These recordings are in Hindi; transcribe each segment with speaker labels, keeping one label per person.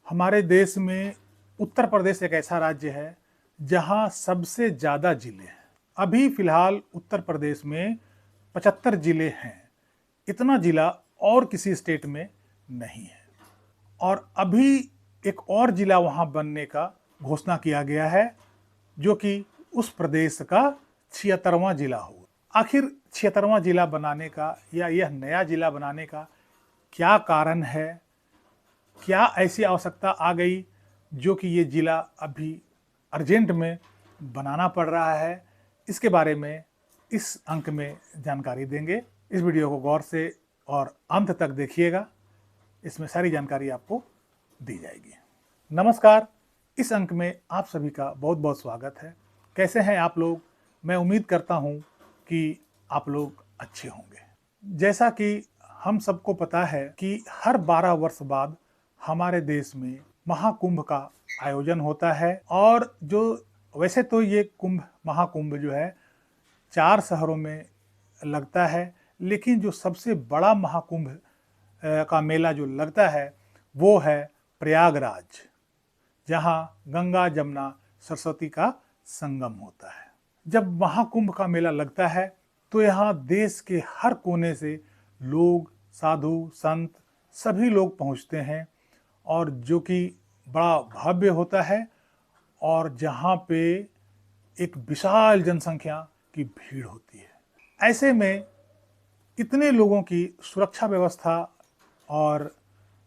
Speaker 1: हमारे देश में उत्तर प्रदेश एक ऐसा राज्य है जहां सबसे ज़्यादा जिले हैं। अभी फिलहाल उत्तर प्रदेश में 75 जिले हैं। इतना जिला और किसी स्टेट में नहीं है। और अभी एक और जिला वहां बनने का घोषणा किया गया है, जो कि उस प्रदेश का 76वां जिला होगा। आखिर 76वां जिला बनाने का या यह नया जिला बनाने का क्या कारण है? क्या ऐसी आवश्यकता आ गई जो कि ये जिला अभी अर्जेंट में बनाना पड़ रहा है? इसके बारे में इस अंक में जानकारी देंगे। इस वीडियो को गौर से और अंत तक देखिएगा, इसमें सारी जानकारी आपको दी जाएगी। नमस्कार, इस अंक में आप सभी का बहुत बहुत स्वागत है। कैसे हैं आप लोग? मैं उम्मीद करता हूं कि आप लोग अच्छे होंगे। जैसा कि हम सबको पता है कि हर 12 वर्ष बाद हमारे देश में महाकुंभ का आयोजन होता है। और जो वैसे तो ये महाकुंभ जो है 4 शहरों में लगता है, लेकिन जो सबसे बड़ा महाकुंभ का मेला जो लगता है वो है प्रयागराज, जहाँ गंगा जमुना सरस्वती का संगम होता है। जब महाकुंभ का मेला लगता है तो यहाँ देश के हर कोने से लोग, साधु संत सभी लोग पहुँचते हैं, और जो कि बड़ा भव्य होता है और जहाँ पे एक विशाल जनसंख्या की भीड़ होती है। ऐसे में इतने लोगों की सुरक्षा व्यवस्था और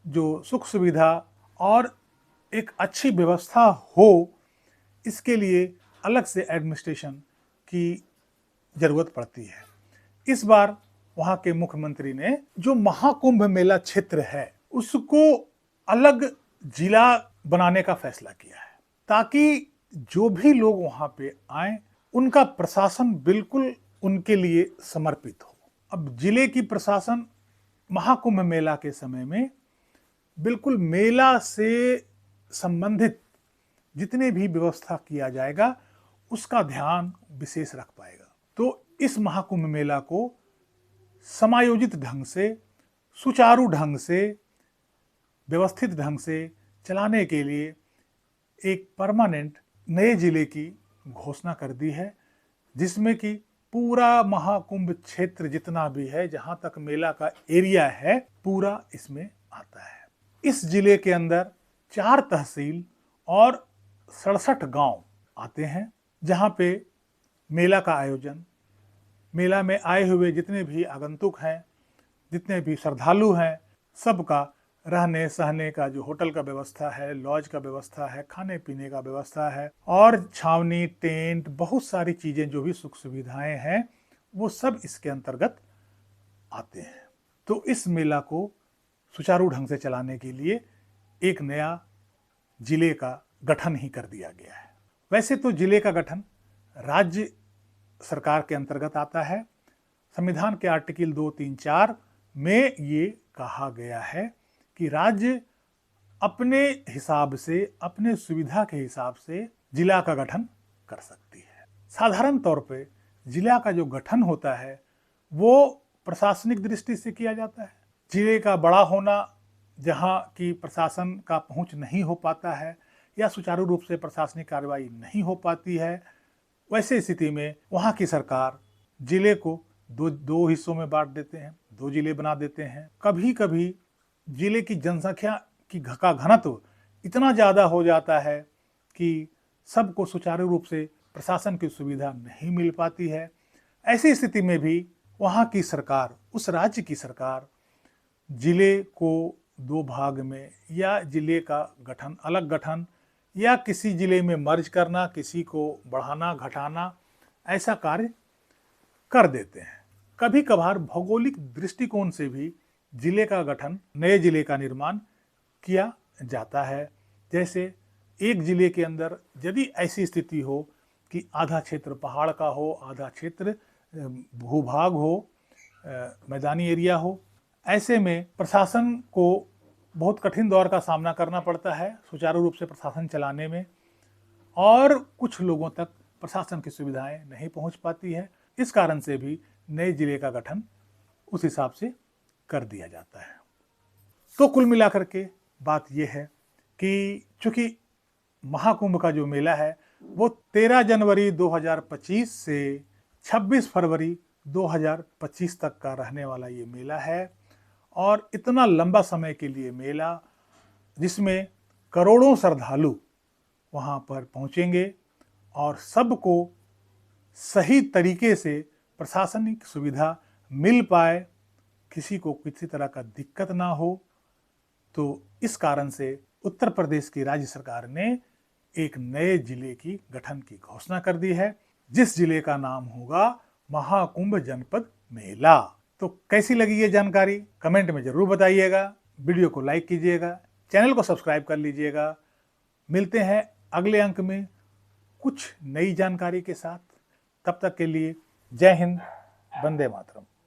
Speaker 1: जो सुख सुविधा और एक अच्छी व्यवस्था हो, इसके लिए अलग से एडमिनिस्ट्रेशन की जरूरत पड़ती है। इस बार वहाँ के मुख्यमंत्री ने जो महाकुंभ मेला क्षेत्र है उसको अलग जिला बनाने का फैसला किया है, ताकि जो भी लोग वहाँ पे आए उनका प्रशासन बिल्कुल उनके लिए समर्पित हो। अब जिले की प्रशासन महाकुंभ मेला के समय में बिल्कुल मेला से संबंधित जितने भी व्यवस्था किया जाएगा उसका ध्यान विशेष रख पाएगा। तो इस महाकुंभ मेला को समायोजित ढंग से, सुचारू ढंग से, व्यवस्थित ढंग से चलाने के लिए एक परमानेंट नए जिले की घोषणा कर दी है, जिसमें कि पूरा महाकुंभ क्षेत्र जितना भी है, जहां तक मेला का एरिया है, पूरा इसमें आता है। इस जिले के अंदर 4 तहसील और 67 गांव आते हैं, जहां पे मेला का आयोजन, मेला में आए हुए जितने भी आगंतुक हैं, जितने भी श्रद्धालु हैं, सबका रहने सहने का जो होटल का व्यवस्था है, लॉज का व्यवस्था है, खाने पीने का व्यवस्था है, और छावनी, टेंट, बहुत सारी चीजें जो भी सुख सुविधाएं हैं वो सब इसके अंतर्गत आते हैं। तो इस मेला को सुचारू ढंग से चलाने के लिए एक नया जिले का गठन ही कर दिया गया है। वैसे तो जिले का गठन राज्य सरकार के अंतर्गत आता है। संविधान के आर्टिकल 2, 3, 4 में ये कहा गया है कि राज्य अपने हिसाब से, अपने सुविधा के हिसाब से जिला का गठन कर सकती है। साधारण तौर पे जिला का जो गठन होता है वो प्रशासनिक दृष्टि से किया जाता है। जिले का बड़ा होना, जहाँ की प्रशासन का पहुंच नहीं हो पाता है या सुचारू रूप से प्रशासनिक कार्रवाई नहीं हो पाती है, वैसे स्थिति में वहाँ की सरकार जिले को दो हिस्सों में बांट देते हैं, 2 जिले बना देते हैं। कभी कभी जिले की जनसंख्या का घनत्व इतना ज़्यादा हो जाता है कि सबको सुचारू रूप से प्रशासन की सुविधा नहीं मिल पाती है। ऐसी स्थिति में भी वहाँ की सरकार, उस राज्य की सरकार, जिले को 2 भाग में या जिले का गठन, अलग गठन, या किसी जिले में मर्ज करना, किसी को बढ़ाना घटाना, ऐसा कार्य कर देते हैं। कभी कभार भौगोलिक दृष्टिकोण से भी जिले का गठन, नए जिले का निर्माण किया जाता है। जैसे एक जिले के अंदर यदि ऐसी स्थिति हो कि आधा क्षेत्र पहाड़ का हो, आधा क्षेत्र भूभाग हो, मैदानी एरिया हो, ऐसे में प्रशासन को बहुत कठिन दौर का सामना करना पड़ता है सुचारू रूप से प्रशासन चलाने में, और कुछ लोगों तक प्रशासन की सुविधाएं नहीं पहुंच पाती है। इस कारण से भी नए जिले का गठन उस हिसाब से कर दिया जाता है। तो कुल मिलाकर के बात यह है कि चूंकि महाकुंभ का जो मेला है वो 13 जनवरी 2025 से 26 फरवरी 2025 तक का रहने वाला ये मेला है। और इतना लंबा समय के लिए मेला, जिसमें करोड़ों श्रद्धालु वहाँ पर पहुँचेंगे और सबको सही तरीके से प्रशासनिक सुविधा मिल पाए, किसी को किसी तरह का दिक्कत ना हो। तो इस कारण से उत्तर प्रदेश की राज्य सरकार ने एक नए जिले की गठन की घोषणा कर दी है, जिस जिले का नाम होगा महाकुंभ जनपद मेला। तो कैसी लगी ये जानकारी कमेंट में जरूर बताइएगा, वीडियो को लाइक कीजिएगा, चैनल को सब्सक्राइब कर लीजिएगा। मिलते हैं अगले अंक में कुछ नई जानकारी के साथ। तब तक के लिए जय हिंद, वंदे मातरम।